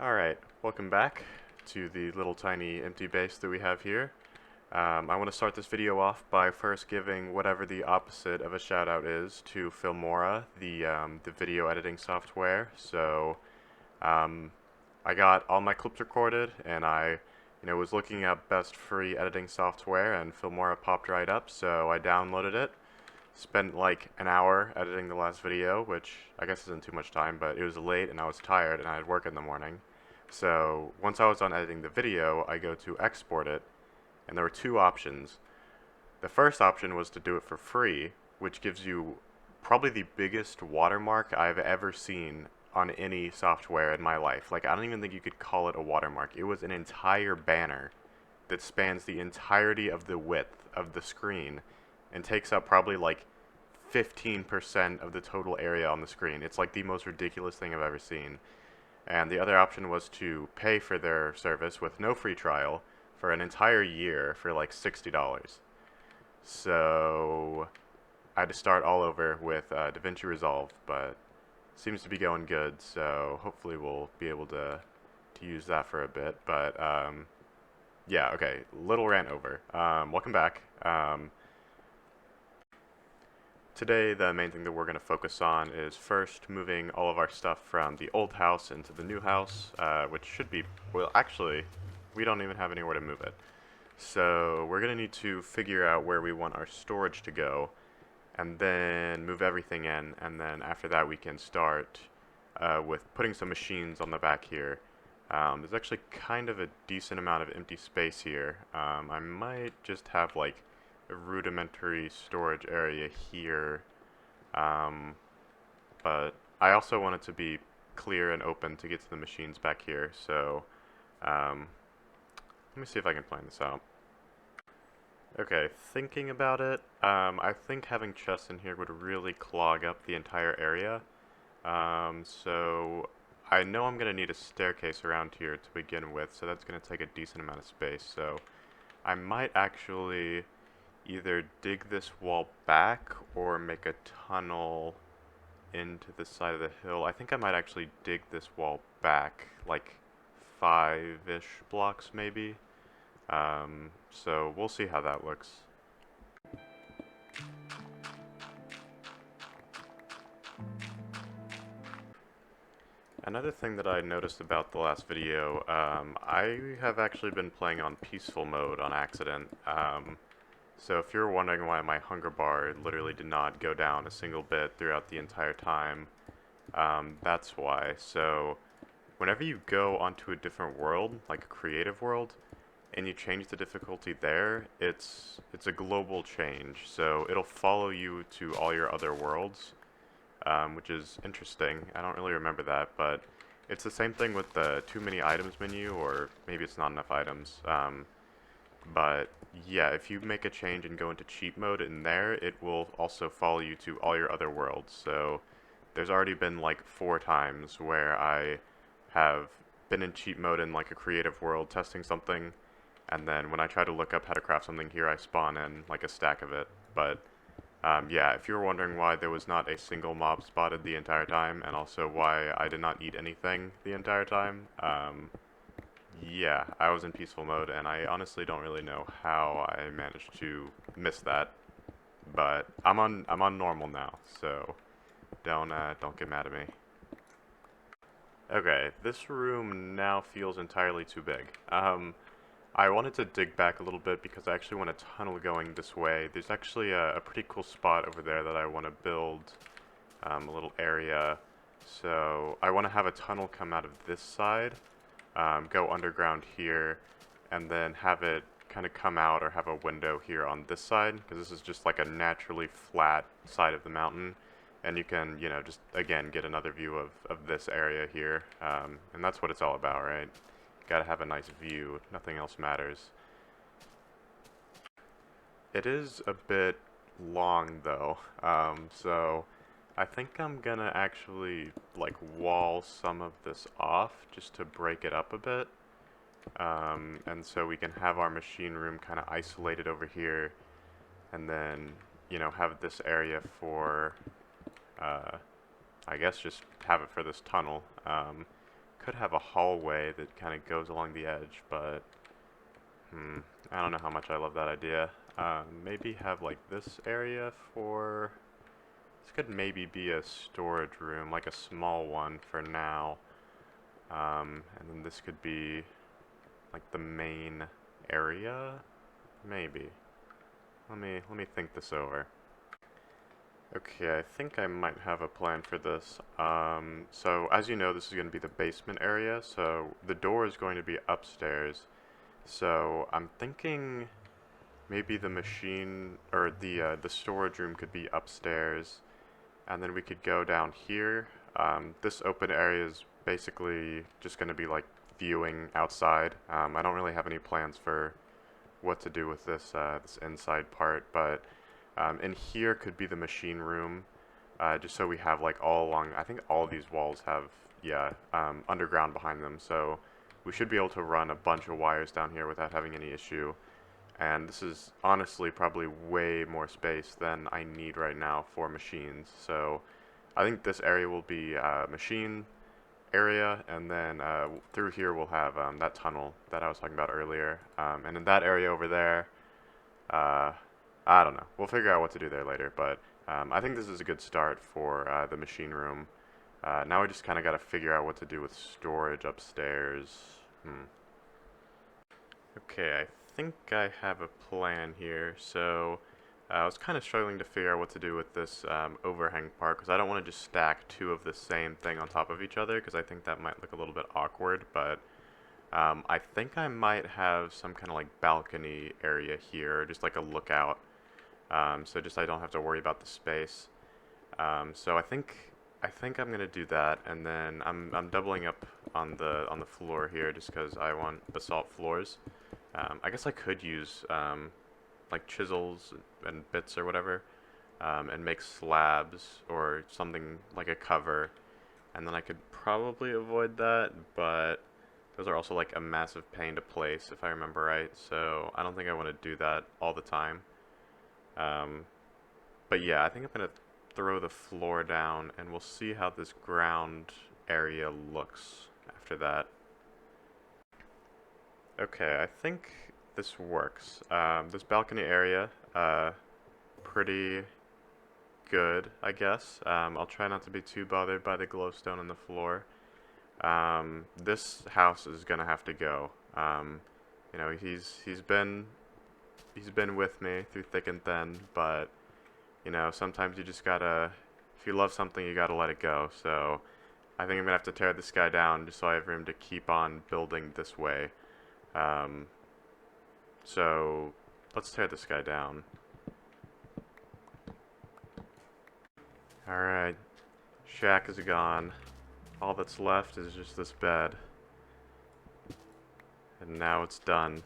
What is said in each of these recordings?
Alright, welcome back to the little tiny empty base that we have here. I want to start this video off by first giving whatever the opposite of a shout out is to Filmora, the video editing software. Um, I got all my clips recorded and I was looking up best free editing software and Filmora popped right up, so I downloaded it. Spent like an hour editing the last video, which I guess isn't too much time, but it was late and I was tired and I had work in the morning. So once I was done editing the video, I go to export it, and there were two options. The first option was to do it for free, which gives you probably the biggest watermark I've ever seen on any software in my life. Like, I don't even think you could call it a watermark. It was an entire banner that spans the entirety of the width of the screen and takes up probably like 15% of the total area on the screen. It's like the most ridiculous thing I've ever seen. And the other option was to pay for their service with no free trial for an entire year for like $60. So I had to start all over with DaVinci Resolve, but seems to be going good, so hopefully we'll be able to use that for a bit. But yeah, okay, little rant over. Welcome back. Today, the main thing that we're going to focus on is first moving all of our stuff from the old house into the new house, which should be, well, actually, we don't even have anywhere to move it. So we're going to need to figure out where we want our storage to go, and then move everything in, and then after that we can start with putting some machines on the back here. There's actually kind of a decent amount of empty space here. I might just have like a rudimentary storage area here, but I also want it to be clear and open to get to the machines back here, so let me see if I can plan this out. Okay, thinking about it, I think having chests in here would really clog up the entire area, so I know I'm going to need a staircase around here to begin with, so that's going to take a decent amount of space, so I might actually either dig this wall back or make a tunnel into the side of the hill. I think I might actually dig this wall back, like 5-ish blocks maybe. So we'll see how that looks. Another thing that I noticed about the last video, I have actually been playing on peaceful mode on accident. So if you're wondering why my hunger bar literally did not go down a single bit throughout the entire time, that's why. So whenever you go onto a different world, like a creative world, and you change the difficulty there, it's a global change. So it'll follow you to all your other worlds, which is interesting. I don't really remember that, but it's the same thing with the too many items menu, or maybe it's not enough items. But yeah, if you make a change and go into cheat mode in there, it will also follow you to all your other worlds. So there's already been like 4 times where I have been in cheat mode in like a creative world testing something, and then when I try to look up how to craft something here, I spawn in like a stack of it. But yeah, if you were wondering why there was not a single mob spotted the entire time, and also why I did not eat anything the entire time, yeah, I was in peaceful mode, and I honestly don't really know how I managed to miss that. But I'm on normal now, so don't get mad at me. Okay, this room now feels entirely too big. I wanted to dig back a little bit because I actually want a tunnel going this way. There's actually a pretty cool spot over there that I want to build a little area. So I want to have a tunnel come out of this side, go underground here, and then have it kind of come out or have a window here on this side, because this is just like a naturally flat side of the mountain. And you can, just, again, get another view of this area here. And that's what it's all about, right? Gotta have a nice view. Nothing else matters. It is a bit long, though. So I think I'm gonna actually, like, wall some of this off just to break it up a bit. And so we can have our machine room kind of isolated over here, and then, have this area for, I guess just have it for this tunnel. could have a hallway that kind of goes along the edge, but I don't know how much I love that idea. Maybe have like this area for, this could maybe be a storage room, like a small one for now. And then this could be like the main area, maybe. Let me think this over. Okay, I think I might have a plan for this. So as you know, this is going to be the basement area, so the door is going to be upstairs. So I'm thinking maybe the machine, or the storage room could be upstairs, and then we could go down here. This open area is basically just going to be like viewing outside. I don't really have any plans for what to do with this this inside part, but in here could be the machine room, just so we have like all along. I think all these walls have underground behind them, so we should be able to run a bunch of wires down here without having any issue. And this is honestly probably way more space than I need right now for machines. So I think this area will be machine area, and then through here we'll have that tunnel that I was talking about earlier. And in that area over there, I don't know. We'll figure out what to do there later, but I think this is a good start for the machine room. Now we just kind of got to figure out what to do with storage upstairs. Okay, I think I have a plan here. So I was kind of struggling to figure out what to do with this overhang part, because I don't want to just stack two of the same thing on top of each other, because I think that might look a little bit awkward, but I think I might have some kind of like balcony area here, just like a lookout, so just I don't have to worry about the space. So I think I'm gonna do that, and then I'm doubling up on the floor here just because I want basalt floors. I guess I could use like chisels and bits or whatever, and make slabs or something like a cover, and then I could probably avoid that, but those are also like a massive pain to place if I remember right, so I don't think I want to do that all the time. But yeah, I think I'm going to throw the floor down, and we'll see how this ground area looks after that. Okay, I think this works. This balcony area, pretty good, I guess. I'll try not to be too bothered by the glowstone on the floor. This house is gonna have to go. You know, he's been with me through thick and thin, but you know, sometimes you just gotta, if you love something, you gotta let it go. So I think I'm gonna have to tear this guy down just so I have room to keep on building this way. So let's tear this guy down. Alright, shack is gone. All that's left is just this bed. And now it's done.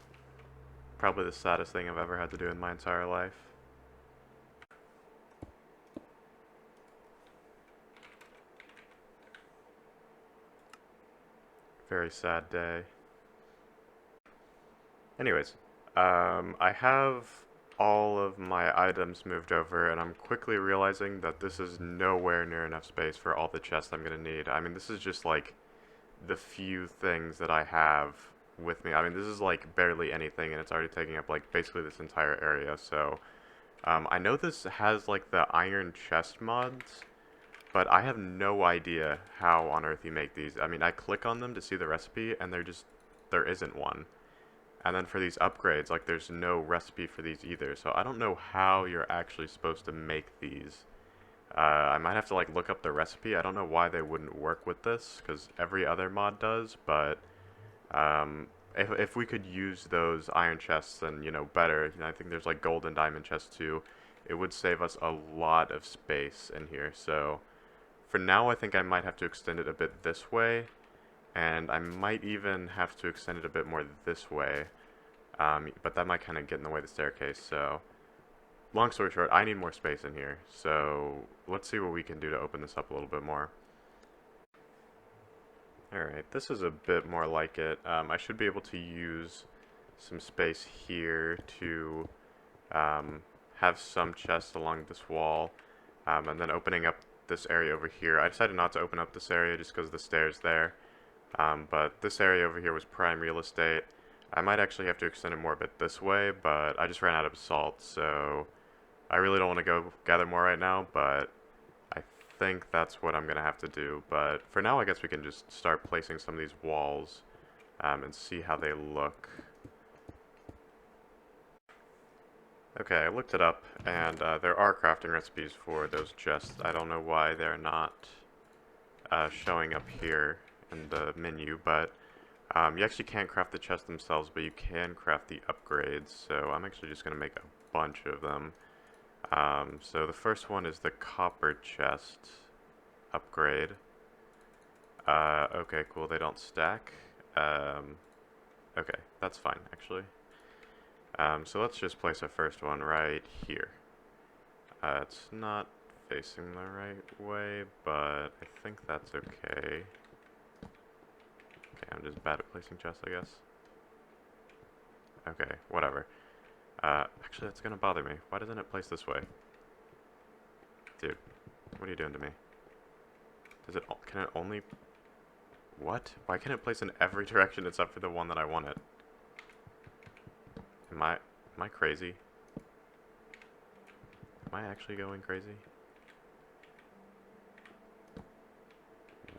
Probably the saddest thing I've ever had to do in my entire life. Very sad day. Anyways, I have all of my items moved over, and I'm quickly realizing that this is nowhere near enough space for all the chests I'm gonna need. I mean, this is just like the few things that I have with me. I mean, this is like barely anything, and it's already taking up like basically this entire area. So I know this has like the iron chest mods, but I have no idea how on earth you make these. I mean, I click on them to see the recipe, and there isn't one. And then for these upgrades, like there's no recipe for these either. So I don't know how you're actually supposed to make these. I might have to like look up the recipe. I don't know why they wouldn't work with this, because every other mod does, but if we could use those iron chests, then, you know, better. You know, I think there's like gold and diamond chests too. It would save us a lot of space in here. So for now, I think I might have to extend it a bit this way, and I might even have to extend it a bit more this way, but that might kind of get in the way of the staircase. So long story short, I need more space in here, so let's see what we can do to open this up a little bit more. Alright, this is a bit more like it. I should be able to use some space here to have some chests along this wall, and then opening up this area over here. I decided not to open up this area just because the stairs there. But this area over here was prime real estate. I might actually have to extend it more a bit this way, but I just ran out of salt, so I really don't want to go gather more right now, but I think that's what I'm going to have to do. But for now, I guess we can just start placing some of these walls and see how they look. Okay, I looked it up, and there are crafting recipes for those chests. I don't know why they're not showing up here in the menu, but you actually can't craft the chests themselves, but you can craft the upgrades, so I'm actually just going to make a bunch of them. So the first one is the copper chest upgrade. Okay, cool, they don't stack. Okay, that's fine, actually. So let's just place our first one right here. It's not facing the right way, but I think that's okay. Okay, I'm just bad at placing chests, I guess. Okay, whatever. Actually, that's gonna bother me. Why doesn't it place this way? Dude, what are you doing to me? Can it only... What? Why can't it place in every direction except for the one that I want it? Am I crazy? Am I actually going crazy?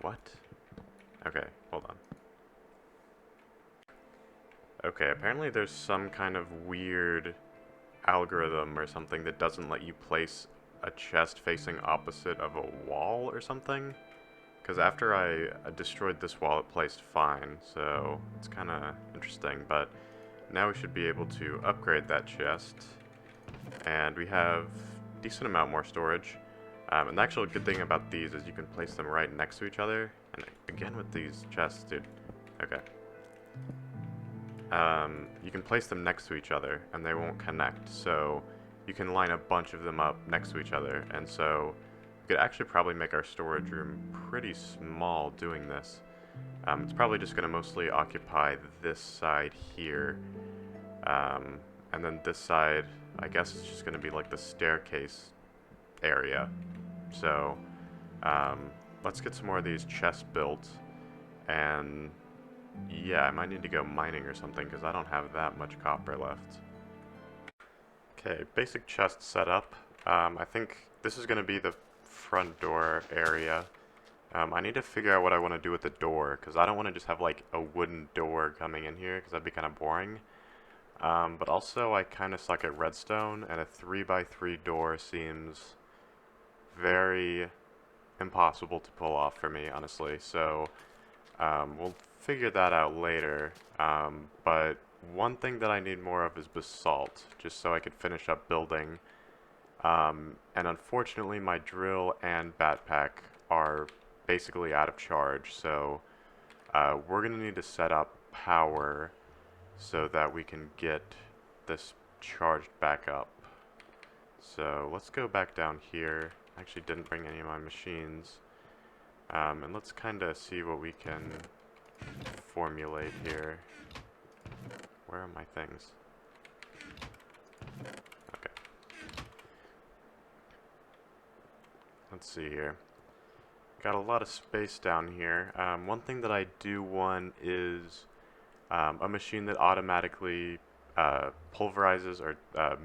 What? Okay, hold on. Okay, apparently there's some kind of weird algorithm or something that doesn't let you place a chest facing opposite of a wall or something. Because after I destroyed this wall, it placed fine, so it's kind of interesting, but now we should be able to upgrade that chest, and we have a decent amount more storage. And the actual good thing about these is you can place them right next to each other, and again with these chests, dude, okay. You can place them next to each other, and they won't connect, so you can line a bunch of them up next to each other, and so we could actually probably make our storage room pretty small doing this. It's probably just going to mostly occupy this side here, and then this side, I guess it's just going to be like the staircase area. So, let's get some more of these chests built, and yeah, I might need to go mining or something, because I don't have that much copper left. Okay, basic chest set up. I think this is going to be the front door area. I need to figure out what I want to do with the door, because I don't want to just have like a wooden door coming in here, because that'd be kind of boring. But also I kind of suck at redstone, and a 3x3 door seems very impossible to pull off for me, honestly. So we'll figure that out later. But one thing that I need more of is basalt, just so I could finish up building. And unfortunately my drill and backpack are basically out of charge, so we're going to need to set up power so that we can get this charged back up. So let's go back down here. I actually didn't bring any of my machines. And let's kind of see what we can formulate here. Where are my things? Okay. Let's see here. Got a lot of space down here. One thing that I do want is a machine that automatically pulverizes or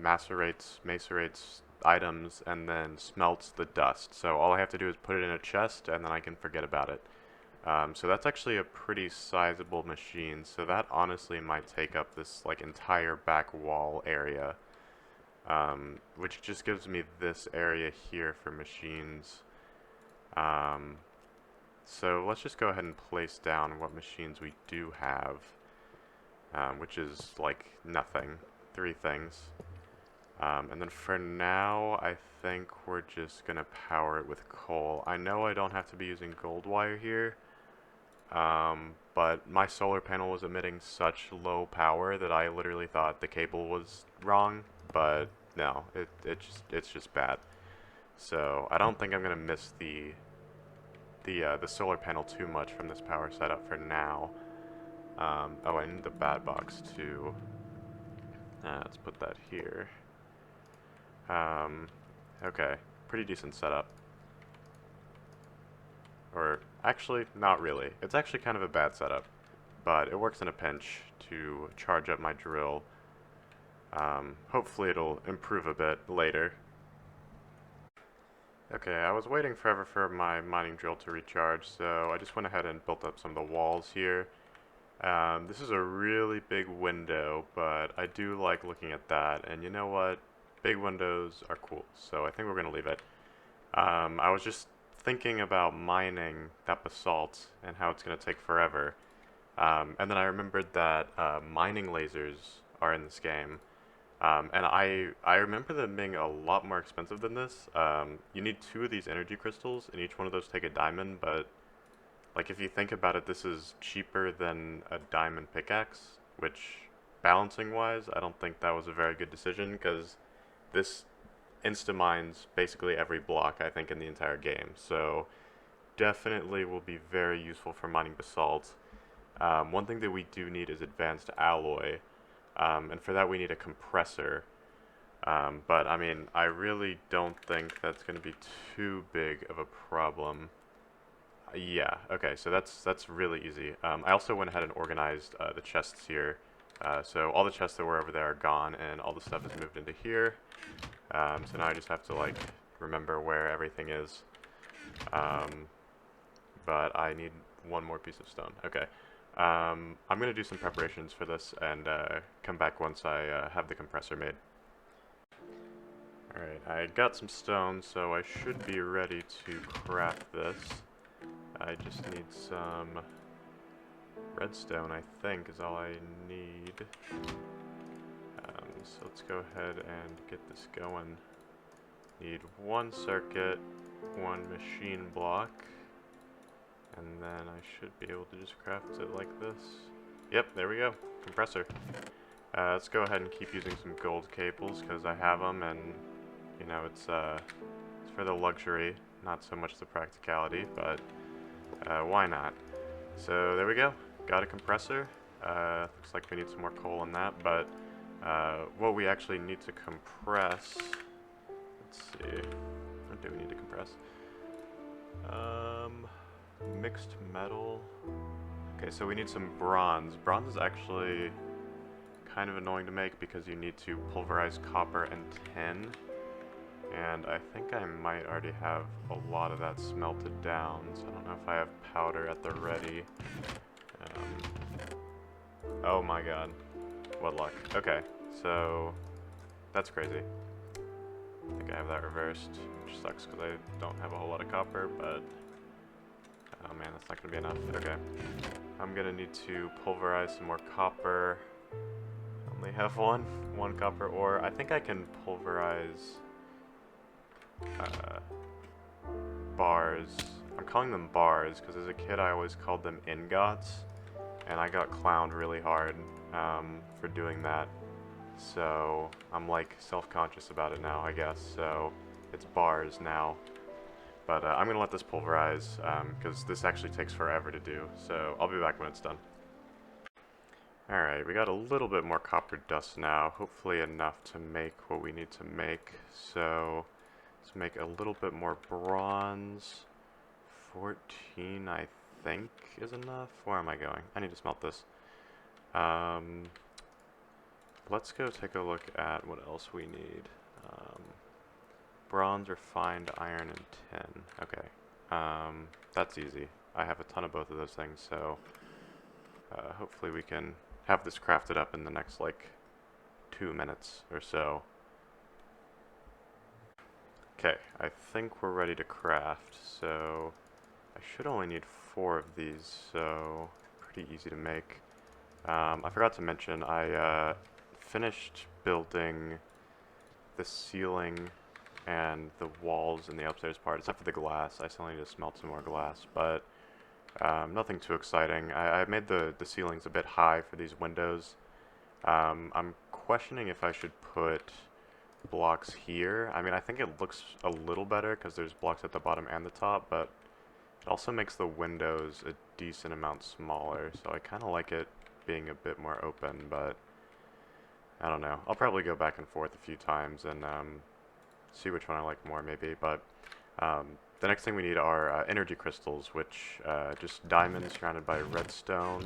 macerates items and then smelts the dust. So all I have to do is put it in a chest and then I can forget about it. So that's actually a pretty sizable machine. So that honestly might take up this like entire back wall area, which just gives me this area here for machines. So let's just go ahead and place down what machines we do have, which is like nothing, 3 things. And then for now, I think we're just gonna power it with coal. I know I don't have to be using gold wire here, but my solar panel was emitting such low power that I literally thought the cable was wrong, but no, it's just bad. So I don't think I'm gonna miss the solar panel too much from this power setup for now. Oh, I need the bat box too. Let's put that here. Okay, pretty decent setup. Or Actually, not really. It's actually kind of a bad setup, but it works in a pinch to charge up my drill. Hopefully it'll improve a bit later. Okay, I was waiting forever for my mining drill to recharge, so I just went ahead and built up some of the walls here. This is a really big window, but I do like looking at that, and you know what? Big windows are cool, so I think we're going to leave it. I was just thinking about mining that basalt and how it's going to take forever. And then I remembered that mining lasers are in this game. And I remember them being a lot more expensive than this. You need 2 of these energy crystals, and each one of those take a diamond, but like if you think about it, this is cheaper than a diamond pickaxe, which balancing-wise, I don't think that was a very good decision, because this insta-mines basically every block, I think, in the entire game. So definitely will be very useful for mining basalt. One thing that we do need is advanced alloy, and for that we need a compressor. But I mean, I really don't think that's going to be too big of a problem. Yeah, okay, so that's really easy. I also went ahead and organized the chests here. So all the chests that were over there are gone, and all the stuff is moved into here. So now I just have to like remember where everything is. But I need one more piece of stone. Okay. I'm going to do some preparations for this and come back once I have the compressor made. Alright, I got some stone, so I should be ready to craft this. I just need some redstone, I think, is all I need. So let's go ahead and get this going. Need 1 circuit, 1 machine block, and then I should be able to just craft it like this. Yep, there we go. Compressor. Let's go ahead and keep using some gold cables because I have them, and you know it's for the luxury, not so much the practicality, but why not? So there we go. Got a compressor. Looks like we need some more coal on that, but what we actually need to compress. Let's see. What do we need to compress? Mixed metal. Okay, so we need some bronze. Bronze is actually kind of annoying to make because you need to pulverize copper and tin. And I think I might already have a lot of that smelted down, so I don't know if I have powder at the ready. Oh my god. What luck. Okay, so that's crazy. I think I have that reversed, which sucks because I don't have a whole lot of copper, but oh man, that's not going to be enough. Okay. I'm going to need to pulverize some more copper. I only have one copper ore. I think I can pulverize bars. I'm calling them bars because as a kid I always called them ingots, and I got clowned really hard for doing that. So I'm like self-conscious about it now, I guess. So it's bars now. But I'm going to let this pulverize because this actually takes forever to do. So I'll be back when it's done. Alright, we got a little bit more copper dust now. Hopefully enough to make what we need to make. So let's make a little bit more bronze. 14, I think, is enough. Where am I going? I need to smelt this. Let's go take a look at what else we need. Bronze, refined iron, and tin. Okay, that's easy. I have a ton of both of those things, so hopefully we can have this crafted up in the next, like, 2 minutes or so. Okay, I think we're ready to craft, so I should only need 4 of these, so pretty easy to make. I forgot to mention, I finished building the ceiling and the walls in the upstairs part, except for the glass. I still need to smelt some more glass, but nothing too exciting. I made the ceilings a bit high for these windows. I'm questioning if I should put blocks here. I mean, I think it looks a little better because there's blocks at the bottom and the top, but it also makes the windows a decent amount smaller, so I kind of like it being a bit more open, but I don't know. I'll probably go back and forth a few times and see which one I like more, maybe, but the next thing we need are energy crystals, which just diamonds surrounded by redstone.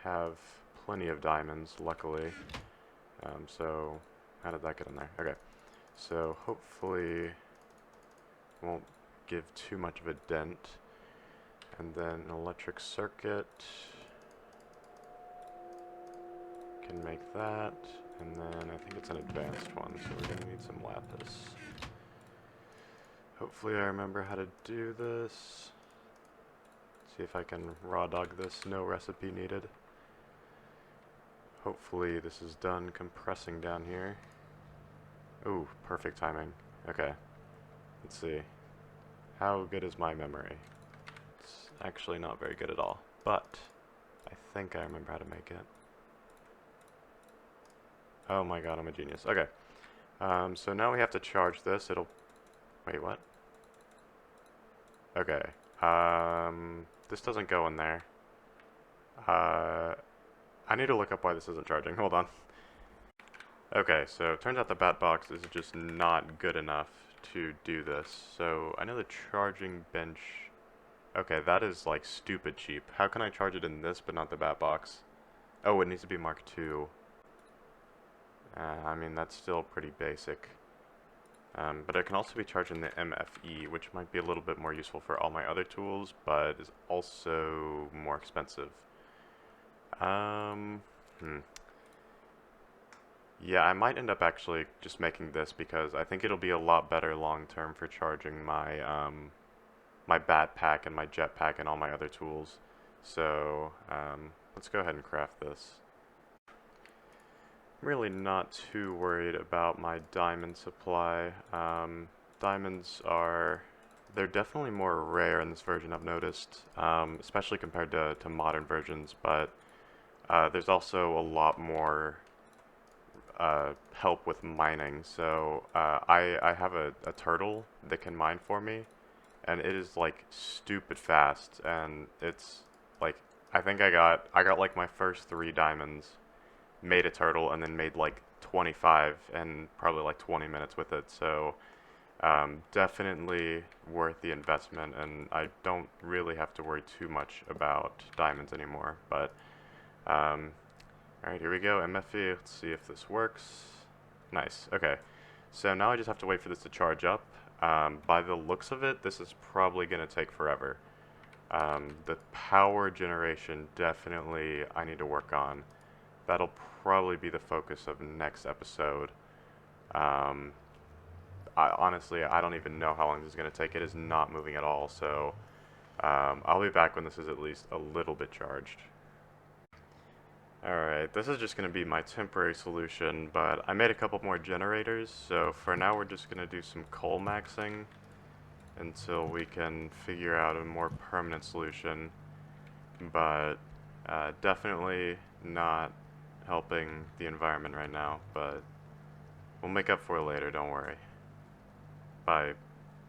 Have plenty of diamonds, luckily. So, how did that get in there? Okay. So, hopefully, won't give too much of a dent. And then an electric circuit. Can make that. And then I think it's an advanced one, so we're going to need some lapis. Hopefully I remember how to do this. See if I can raw dog this. No recipe needed. Hopefully this is done compressing down here. Ooh, perfect timing. Okay. Let's see. How good is my memory? It's actually not very good at all. But I think I remember how to make it. Oh my god, I'm a genius. Okay. So now we have to charge this. It'll... Wait, what? Okay. This doesn't go in there. I need to look up why this isn't charging. Hold on. Okay, so it turns out the bat box is just not good enough to do this. So I know the charging bench... Okay, that is like stupid cheap. How can I charge it in this but not the bat box? Oh, it needs to be Mark II. I mean, that's still pretty basic. But it can also be charged in the MFE, which might be a little bit more useful for all my other tools, but is also more expensive. Yeah, I might end up actually just making this because I think it'll be a lot better long term for charging my my bat pack and my jet pack and all my other tools. So let's go ahead and craft this. I'm really not too worried about my diamond supply. Diamonds are, they're definitely more rare in this version, I've noticed, especially compared to modern versions, but there's also a lot more help with mining. So I have a turtle that can mine for me, and it is like stupid fast, and it's like, I think I got like my first 3 diamonds, made a turtle, and then made like 25 and probably like 20 minutes with it. So definitely worth the investment, and I don't really have to worry too much about diamonds anymore. But alright, here we go, MFE. Let's see if this works. Nice. Okay, so now I just have to wait for this to charge up. By the looks of it, this is probably going to take forever. The power generation, definitely I need to work on. That'll probably be the focus of next episode. Honestly, I don't even know how long this is going to take. It is not moving at all, so I'll be back when this is at least a little bit charged. Alright, this is just going to be my temporary solution, but I made a couple more generators, so for now we're just going to do some coal maxing until we can figure out a more permanent solution, but definitely not helping the environment right now, but we'll make up for it later, don't worry. By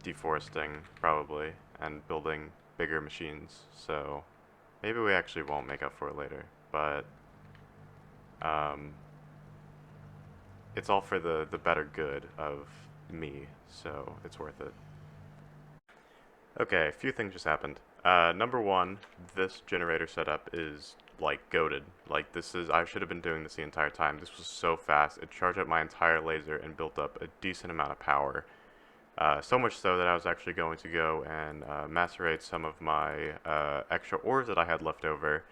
deforesting, probably, and building bigger machines, so maybe we actually won't make up for it later, but it's all for the better good of me, so it's worth it. Okay, a few things just happened. Number one, this generator setup is like goated. Like, this is, I should have been doing this the entire time. This was so fast. It charged up my entire laser and built up a decent amount of power. So much so that I was actually going to go and macerate some of my extra ores that I had left over,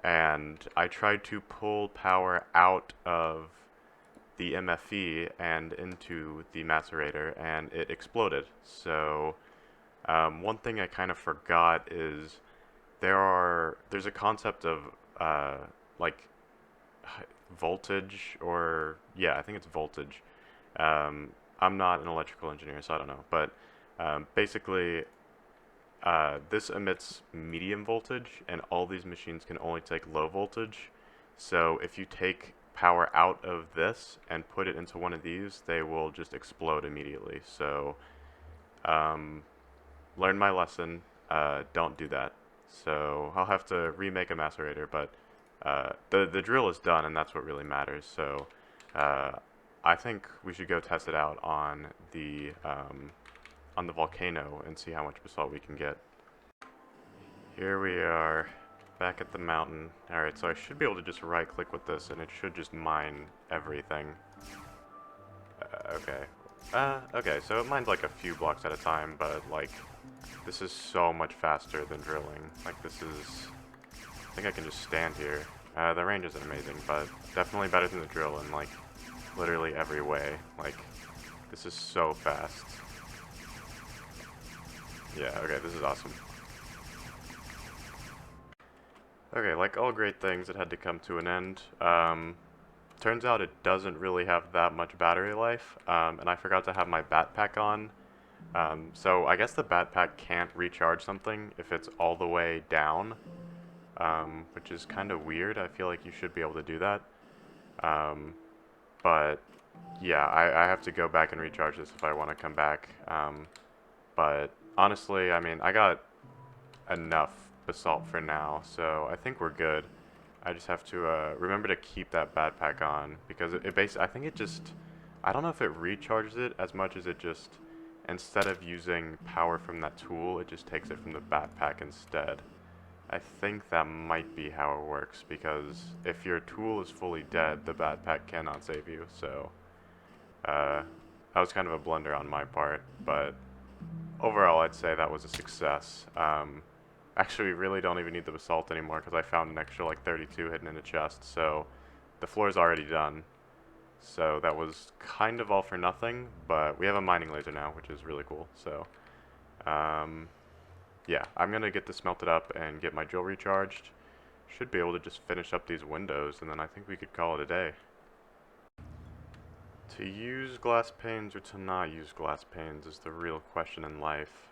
and I tried to pull power out of the MFE and into the macerator, and it exploded. So one thing I kind of forgot is there's a concept of like voltage, or yeah, I think it's voltage. I'm not an electrical engineer, so I don't know, but basically this emits medium voltage, and all these machines can only take low voltage. So if you take power out of this and put it into one of these, they will just explode immediately. So learn my lesson. Don't do that. So I'll have to remake a macerator, but the drill is done, and that's what really matters. So I think we should go test it out on the on the volcano and see how much basalt we can get. Here we are, back at the mountain. Alright, so I should be able to just right-click with this, and it should just mine everything. Okay, so it mines like a few blocks at a time, but like, this is so much faster than drilling. Like, this is... I think I can just stand here. The range isn't amazing, but definitely better than the drill in, like, literally every way. Like, this is so fast. Yeah, okay, this is awesome. Okay, like all great things, it had to come to an end. Turns out it doesn't really have that much battery life, and I forgot to have my backpack on. So I guess the backpack can't recharge something if it's all the way down, which is kind of weird. I feel like you should be able to do that. But yeah, I have to go back and recharge this if I want to come back. But honestly, I mean, I got enough basalt for now, so I think we're good. I just have to remember to keep that backpack on, because it basically, I think it just, I don't know if it recharges it as much as it just, instead of using power from that tool, it just takes it from the backpack instead. I think that might be how it works, because if your tool is fully dead, the backpack cannot save you, so that was kind of a blunder on my part, but overall I'd say that was a success. Actually, we really don't even need the basalt anymore because I found an extra like 32 hidden in a chest, so the floor is already done. So that was kind of all for nothing, but we have a mining laser now, which is really cool. So yeah, I'm going to get this smelted up and get my drill recharged. Should be able to just finish up these windows, and then I think we could call it a day. To use glass panes or to not use glass panes is the real question in life.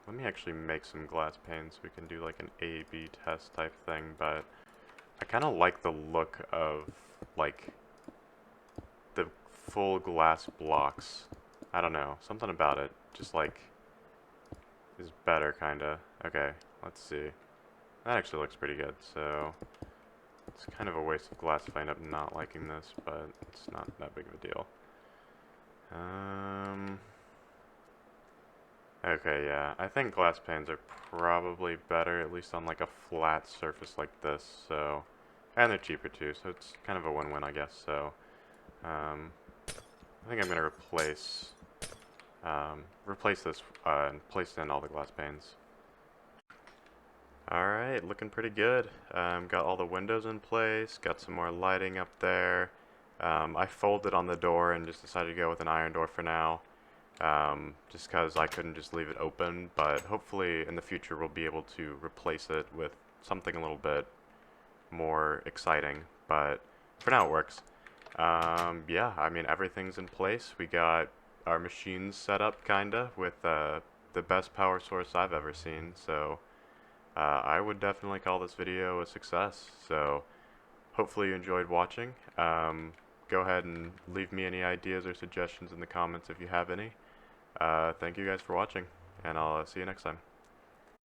Let me actually make some glass panes so we can do like an A/B test type thing, but I kind of like the look of like the full glass blocks. I don't know, something about it just like is better kinda. Okay, let's see. That actually looks pretty good, so it's kind of a waste of glass if I end up not liking this, but it's not that big of a deal. Okay, yeah, I think glass panes are probably better, at least on like a flat surface like this, so, and they're cheaper too, so it's kind of a win-win, I guess, so, I think I'm going to replace this, and place in all the glass panes. Alright, looking pretty good. Got all the windows in place, got some more lighting up there. I folded on the door and just decided to go with an iron door for now. Just because I couldn't just leave it open, but hopefully in the future we'll be able to replace it with something a little bit more exciting, but for now it works. Yeah, I mean, everything's in place. We got our machines set up, kinda, with the best power source I've ever seen, so I would definitely call this video a success, so hopefully you enjoyed watching. Go ahead and leave me any ideas or suggestions in the comments if you have any. Thank you guys for watching, and I'll see you next time.